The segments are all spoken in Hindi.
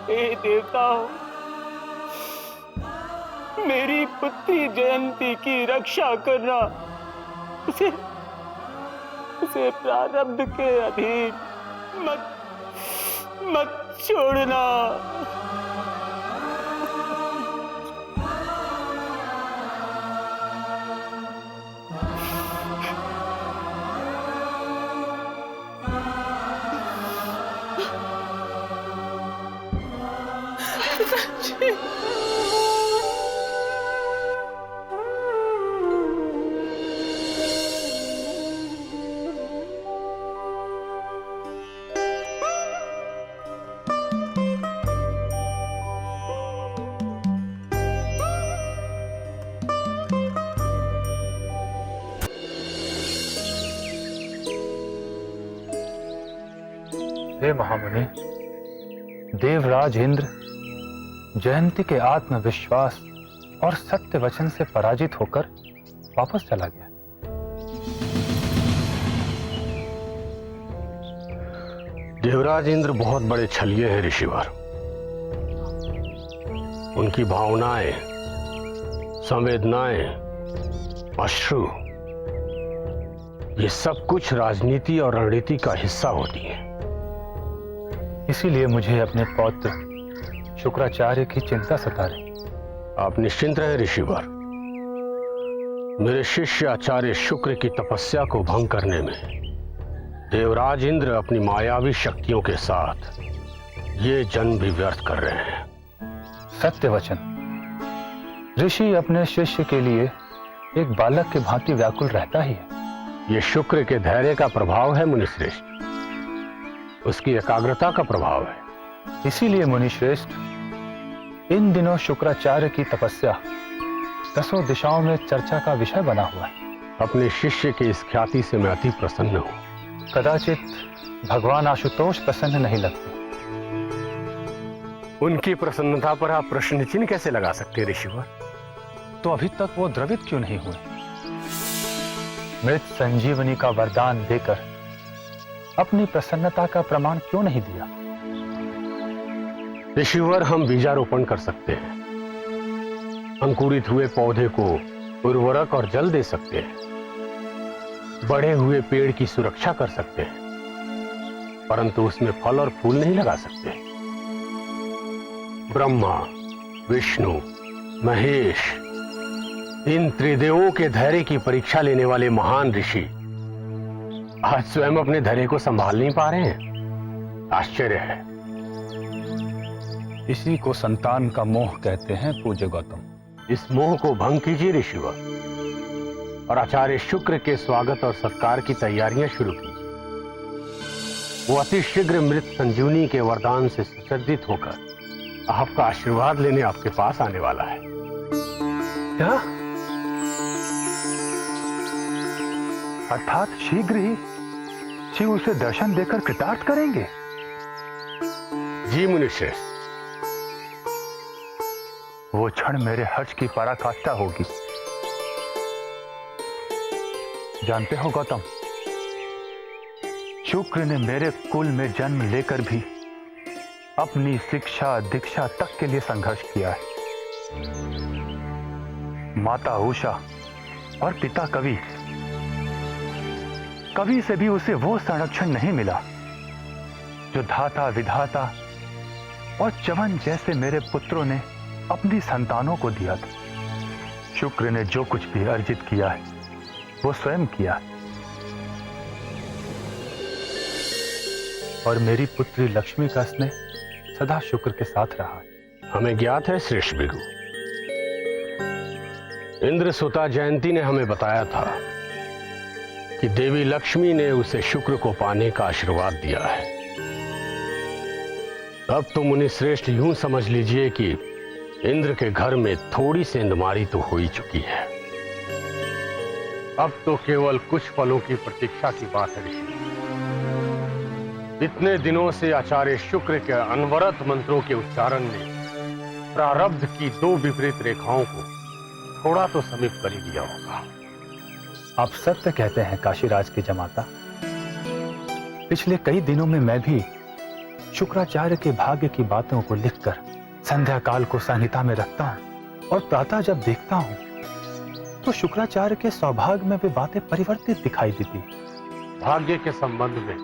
हे देवताओं, मेरी पुत्री जयंती की रक्षा करना, उसे उसे प्रारब्ध के अधीन मत मत छोड़ना। हे महामुनि, देवराज इंद्र जयंती के आत्मविश्वास और सत्य वचन से पराजित होकर वापस चला गया। देवराज इंद्र बहुत बड़े छलिए हैं ऋषिवर। उनकी भावनाएं, संवेदनाएं, अश्रु, ये सब कुछ राजनीति और रणनीति का हिस्सा होती है। इसीलिए मुझे अपने पौत्र शुक्राचार्य की चिंता सता रही। आप निश्चिंत रहें ऋषिवर। मेरे शिष्य आचार्य शुक्र की तपस्या को भंग करने में देवराज इंद्र अपनी मायावी शक्तियों के साथ ये जन्म भी व्यर्थ कर रहे हैं। सत्य वचन। ऋषि अपने शिष्य के लिए एक बालक के भांति व्याकुल रहता ही है। ये शुक्र के धैर्य का प्रभाव है मुनिश्रेष्ठ, उसकी एकाग्रता का प्रभाव है। इसीलिए मुनिश्रेष्ठ, इन दिनों शुक्राचार्य की तपस्या दसों दिशाओं में चर्चा का विषय बना हुआ है। अपने शिष्य की इस ख्याति से मैं अति प्रसन्न हूं। कदाचित भगवान आशुतोष प्रसन्न नहीं लगते। उनकी प्रसन्नता पर आप प्रश्न चिन्ह कैसे लगा सकते ऋषिवर? तो अभी तक वो द्रवित क्यों नहीं हुए? मृत संजीवनी का वरदान देकर अपनी प्रसन्नता का प्रमाण क्यों नहीं दिया? ऋषिवर, हम बीजारोपण कर सकते हैं, अंकुरित हुए पौधे को उर्वरक और जल दे सकते हैं, बढ़े हुए पेड़ की सुरक्षा कर सकते हैं, परंतु उसमें फल और फूल नहीं लगा सकते। ब्रह्मा, विष्णु, महेश, इन त्रिदेवों के धैर्य की परीक्षा लेने वाले महान ऋषि आज स्वयं अपने धैर्य को संभाल नहीं पा रहे हैं। आश्चर्य है। इसी को संतान का मोह कहते हैं पूज्य गौतम। इस मोह को भंग कीजिए ऋषिवर, और आचार्य शुक्र के स्वागत और सत्कार की तैयारियां शुरू कीजिए। वो अति शीघ्र मृत संजीवनी के वरदान से सुसज्जित होकर आपका आशीर्वाद लेने आपके पास आने वाला है। क्या? अर्थात शीघ्र ही शिव उसे दर्शन देकर कृतार्थ करेंगे? जी मुनिश्रेष्ठ। वो क्षण मेरे हर्ष की पराकाष्ठा होगी। जानते हो गौतम, शुक्र ने मेरे कुल में जन्म लेकर भी अपनी शिक्षा दीक्षा तक के लिए संघर्ष किया है। माता उषा और पिता कवि से भी उसे वो संरक्षण नहीं मिला जो धाता विधाता और च्यवन जैसे मेरे पुत्रों ने अपनी संतानों को दिया था। शुक्र ने जो कुछ भी अर्जित किया है वो स्वयं किया है, और मेरी पुत्री लक्ष्मी का स्नेह सदा शुक्र के साथ रहा है। हमें ज्ञात है श्रेष्ठ भृगु, इंद्र सुता जयंती ने हमें बताया था कि देवी लक्ष्मी ने उसे शुक्र को पाने का आशीर्वाद दिया है। अब तो मुनि श्रेष्ठ यूं समझ लीजिए कि इंद्र के घर में थोड़ी सेंधमारी तो हो ही चुकी है। अब तो केवल कुछ पलों की प्रतीक्षा की बात है ऋषि। इतने दिनों से आचार्य शुक्र के अनवरत मंत्रों के उच्चारण ने प्रारब्ध की दो विपरीत रेखाओं को थोड़ा तो समीप कर ही दिया होगा। आप सत्य कहते हैं काशीराज की जमाता। पिछले कई दिनों में मैं भी शुक्राचार्य के भाग्य की बातों को लिखकर संध्या काल को संहिता में रखता हूं और प्रातः जब देखता हूं तो शुक्राचार्य के सौभाग्य में वे बातें परिवर्तित दिखाई देती। भाग्य के संबंध में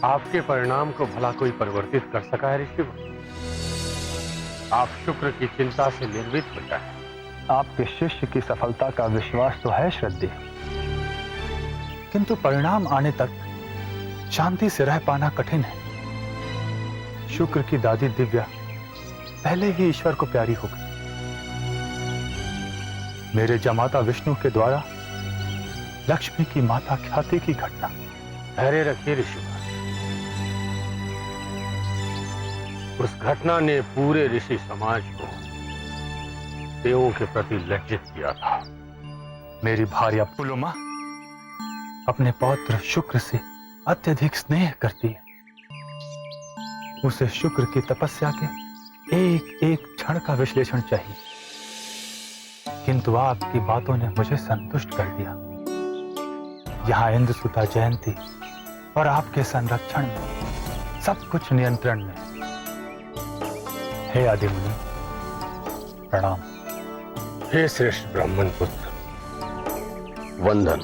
आपके परिणाम को भला कोई परिवर्तित कर सका है ऋषिवर? आप शुक्र की चिंता से निर्मित हो जाए। आपके शिष्य की सफलता का विश्वास तो है श्रद्धेय, किंतु परिणाम आने तक शांति से रह पाना कठिन है। शुक्र की दादी दिव्या पहले ही ईश्वर को प्यारी हो गई। मेरे जमाता विष्णु के द्वारा लक्ष्मी की माता ख्याति की घटना। धैर्य रखिए ऋषिवर। उस घटना ने पूरे ऋषि समाज को देवों के प्रति लज्जित किया था। मेरी भार्या पुलोमा अपने पौत्र शुक्र से अत्यधिक स्नेह करती है। उसे शुक्र की तपस्या के एक एक क्षण का विश्लेषण चाहिए, किंतु आपकी बातों ने मुझे संतुष्ट कर दिया। यहां इंद्रसुता जयंती और आपके संरक्षण में सब कुछ नियंत्रण में। हे आदिमुनि, प्रणाम। हे श्रेष्ठ ब्राह्मण पुत्र, वंदन।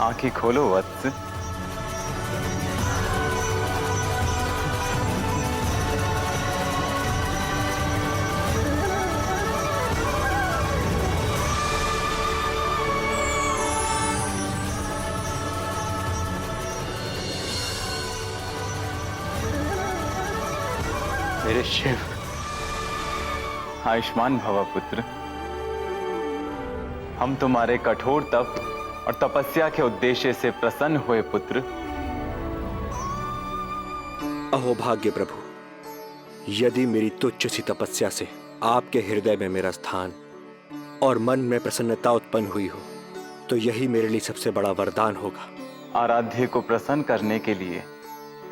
आंखें खोलो वत्स। मेरे शिव, आयुष्मान भव पुत्र। हम तुम्हारे कठोर तप और तपस्या के उद्देश्य से प्रसन्न हुए पुत्र। अहो भाग्य प्रभु, यदि मेरी तुच्छ सी तपस्या से आपके हृदय में मेरा स्थान और मन में प्रसन्नता उत्पन्न हुई हो तो यही मेरे लिए सबसे बड़ा वरदान होगा। आराध्य को प्रसन्न करने के लिए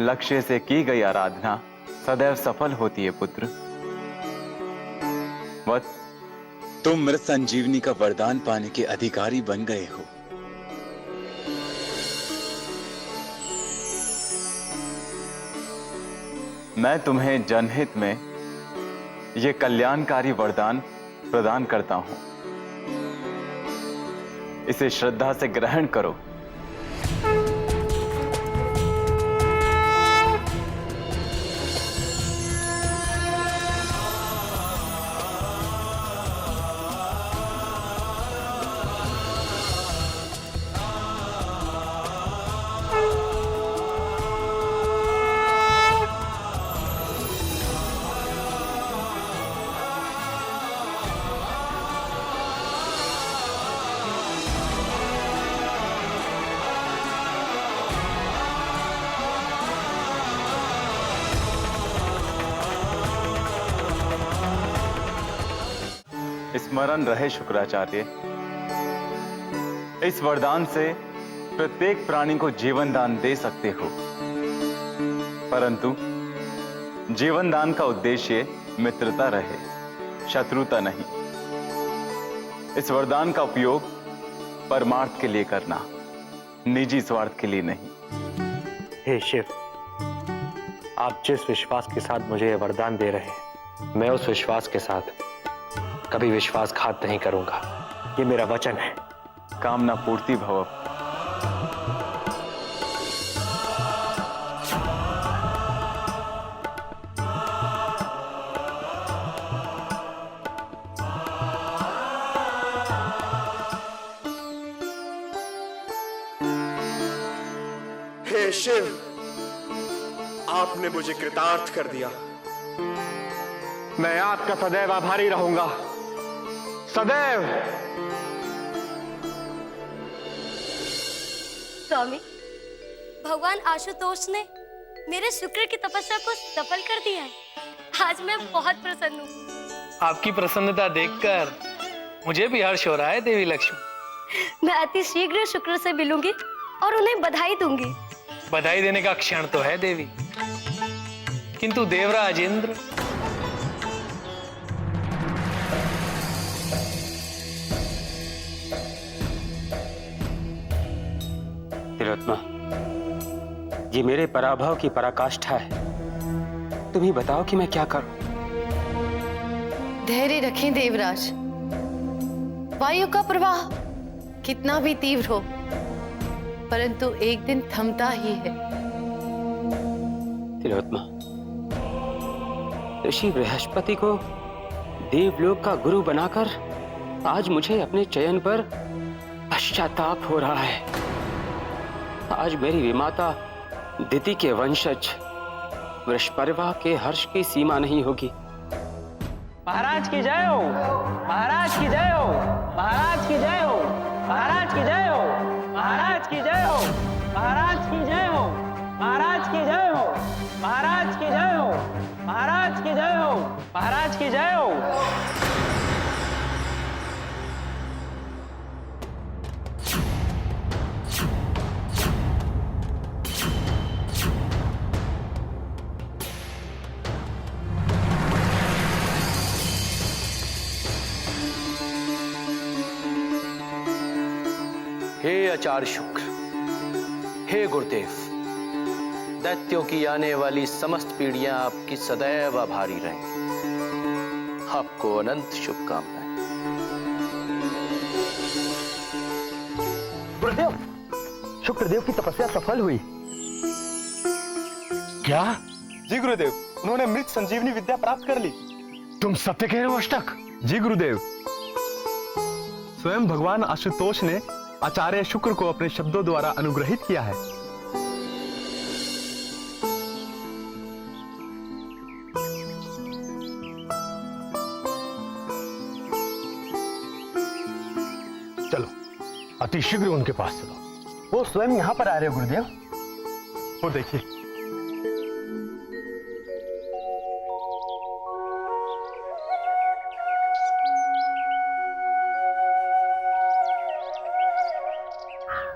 लक्ष्य से की गई आराधना सदैव सफल होती है पुत्र। वत्स, तुम मृत संजीवनी का वरदान पाने के अधिकारी बन गए हो। मैं तुम्हें जनहित में यह कल्याणकारी वरदान प्रदान करता हूं। इसे श्रद्धा से ग्रहण करो। स्मरण रहे शुक्राचार्य, इस वरदान से प्रत्येक प्राणी को जीवन दान दे सकते हो, परंतु जीवन दान का उद्देश्य मित्रता रहे, शत्रुता नहीं। इस वरदान का उपयोग परमार्थ के लिए करना, निजी स्वार्थ के लिए नहीं। हे शिव, आप जिस विश्वास के साथ मुझे यह वरदान दे रहे हैं, मैं उस विश्वास के साथ कभी विश्वासघात नहीं करूंगा। ये मेरा वचन है। कामना पूर्ति भव। हे शिव, आपने मुझे कृतार्थ कर दिया। मैं आपका सदैव आभारी रहूंगा, सदैव। स्वामी, भगवान आशुतोष ने मेरे शुक्र की तपस्या को सफल कर दिया है। आज मैं बहुत प्रसन्न हूँ। आपकी प्रसन्नता देखकर मुझे भी हर्ष हो रहा है देवी लक्ष्मी। मैं अति शीघ्र शुक्र से मिलूंगी और उन्हें बधाई दूंगी। बधाई देने का क्षण तो है देवी, किंतु देवराज इंद्र। तिलोत्तमा, ये मेरे पराभव की पराकाष्ठा है। तुम ही बताओ कि मैं क्या करूं। धैर्य रखें देवराज। वायु का प्रवाह कितना भी तीव्र हो, परंतु एक दिन थमता ही है। तिलोत्तमा, ऋषि बृहस्पति को देवलोक का गुरु बनाकर आज मुझे अपने चयन पर पश्चाताप हो रहा है। आज मेरी विमाता दिति के वंशज वृषपर्वा के हर्ष की सीमा नहीं होगी। महाराज की जय हो, महाराज की जय हो, महाराज की जय हो, महाराज की जय हो, महाराज की जय हो, महाराज की जय हो, महाराज की जय हो, महाराज की जय हो, महाराज की जय हो, महाराज की जय हो। हे आचार्य शुक्र, हे गुरुदेव, दैत्यों की आने वाली समस्त पीढ़ियां आपकी सदैव आभारी रहें। आपको अनंत शुभकामनाएं। गुरुदेव, शुक्रदेव की तपस्या सफल हुई। क्या? जी गुरुदेव, उन्होंने मृत संजीवनी विद्या प्राप्त कर ली। तुम सत्य कह रहे हो अष्टक? जी गुरुदेव, स्वयं भगवान आशुतोष ने आचार्य शुक्र को अपने शब्दों द्वारा अनुग्रहित किया है। चलो, अतिशीघ्र उनके पास चलो। वो स्वयं यहां पर आ रहे हो गुरुदेव। वो देखिए।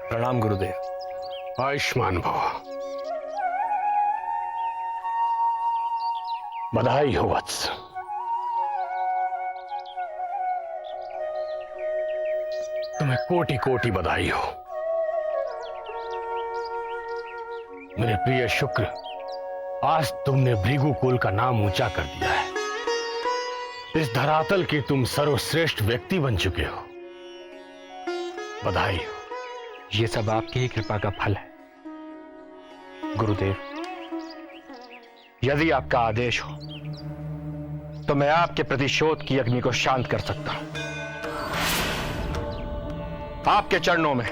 प्रणाम गुरुदेव। आयुष्मान भव। बधाई हो वत्स। तुम्हें कोटि कोटि बधाई हो। मेरे प्रिय शुक्र, आज तुमने भृगुकुल का नाम ऊंचा कर दिया है। इस धरातल के तुम सर्वश्रेष्ठ व्यक्ति बन चुके हो। बधाई हो। ये सब आपकी ही कृपा का फल है गुरुदेव। यदि आपका आदेश हो तो मैं आपके प्रतिशोध की अग्नि को शांत कर सकता हूं। आपके चरणों में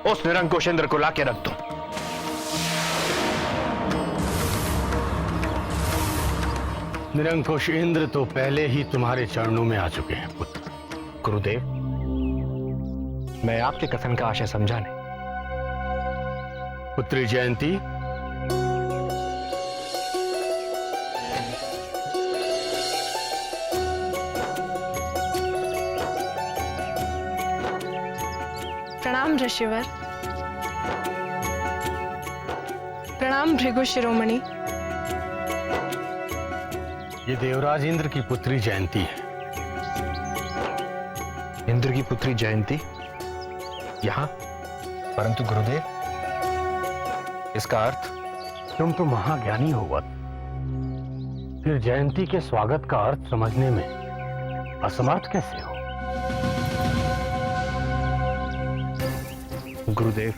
उस निरंकुश इंद्र को लाके रख दूं। निरंकुश इंद्र तो पहले ही तुम्हारे चरणों में आ चुके हैं पुत्र। गुरुदेव, मैं आपके कथन का आशय समझा नहीं। पुत्री जयंती, प्रणाम ऋषिवर। प्रणाम भृगु शिरोमणि। ये देवराज इंद्र की पुत्री जयंती है। इंद्र की पुत्री जयंती यहां? परंतु गुरुदेव, इसका अर्थ? तुम तो महाज्ञानी हो वत्स, फिर जयंती के स्वागत का अर्थ समझने में असमर्थ कैसे हो? गुरुदेव,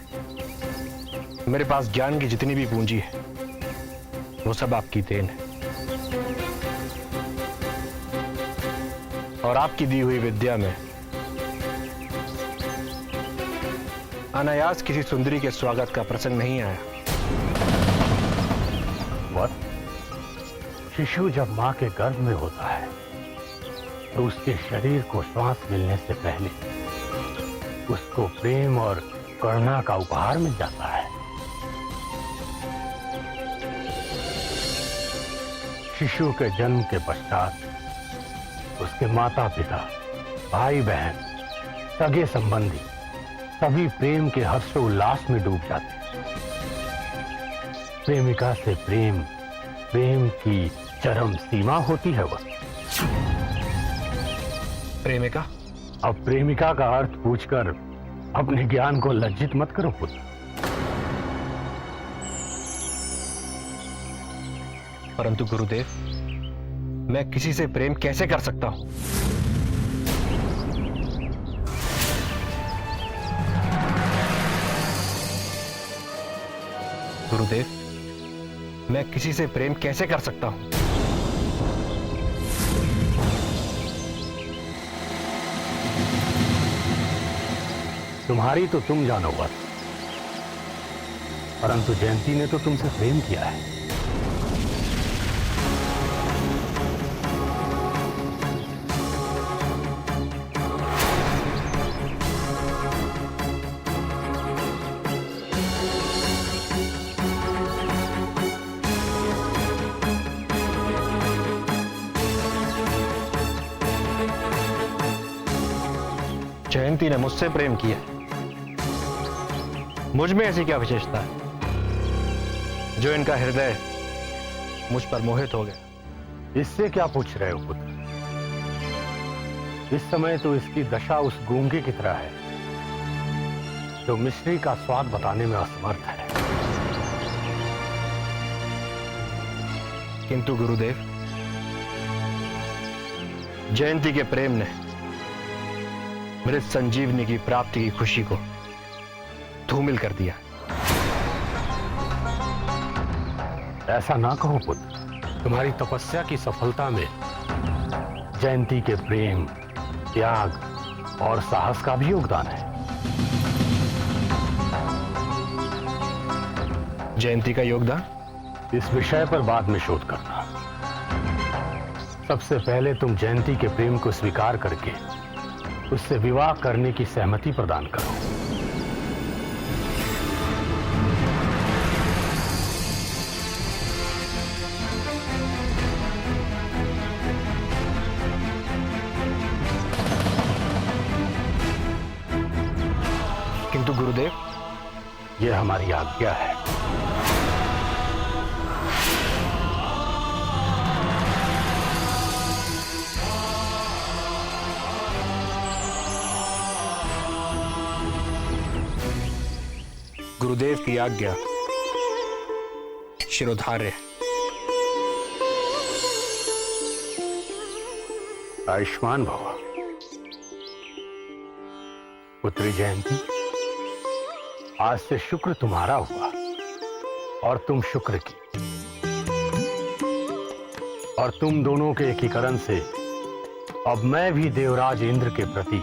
मेरे पास ज्ञान की जितनी भी पूंजी है वो सब आपकी देन है, और आपकी दी हुई विद्या में अनायास किसी सुंदरी के स्वागत का प्रसंग नहीं आया। शिशु जब मां के गर्भ में होता है तो उसके शरीर को श्वास मिलने से पहले उसको प्रेम और करुणा का उपहार मिल जाता है। शिशु के जन्म के पश्चात उसके माता पिता, भाई बहन, सगे संबंधी सभी प्रेम के हर्षोल्लास में डूब जाते हैं। प्रेमिका से प्रेम, प्रेम की चरम सीमा होती है वह। प्रेमिका? अब प्रेमिका का अर्थ पूछकर अपने ज्ञान को लज्जित मत करो पुत्र। परंतु गुरुदेव, मैं किसी से प्रेम कैसे कर सकता हूं? गुरुदेव, मैं किसी से प्रेम कैसे कर सकता हूं? तुम्हारी तो तुम जानो बात, परंतु जयंती ने तो तुमसे प्रेम किया है। जयंती ने मुझसे प्रेम किया। मुझ में ऐसी क्या विशेषता है जो इनका हृदय मुझ पर मोहित हो गया? इससे क्या पूछ रहे हो पुत्र? इस समय तो इसकी दशा उस गूंगे की तरह है जो मिश्री का स्वाद बताने में असमर्थ है। किंतु गुरुदेव, जयंती के प्रेम ने मृत संजीवनी की प्राप्ति की खुशी को धूमिल कर दिया। ऐसा ना कहो पुत्र, तुम्हारी तपस्या की सफलता में जयंती के प्रेम, त्याग और साहस का भी योगदान है। जयंती का योगदान? इस विषय पर बाद में शोध करना। सबसे पहले तुम जयंती के प्रेम को स्वीकार करके उससे विवाह करने की सहमति प्रदान करो। किंतु गुरुदेव, यह हमारी आज्ञा है। गुरुदेव की आज्ञा शिरोधार्य। आयुष्मान भव। पुत्री जयंती, आज से शुक्र तुम्हारा हुआ और तुम शुक्र की, और तुम दोनों के एकीकरण से अब मैं भी देवराज इंद्र के प्रति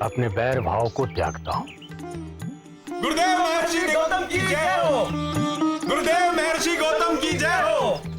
अपने बैर भाव को त्यागता हूं। गुरुदेव महर्षि गौतम की जय हो। गुरुदेव महर्षि गौतम की जय हो।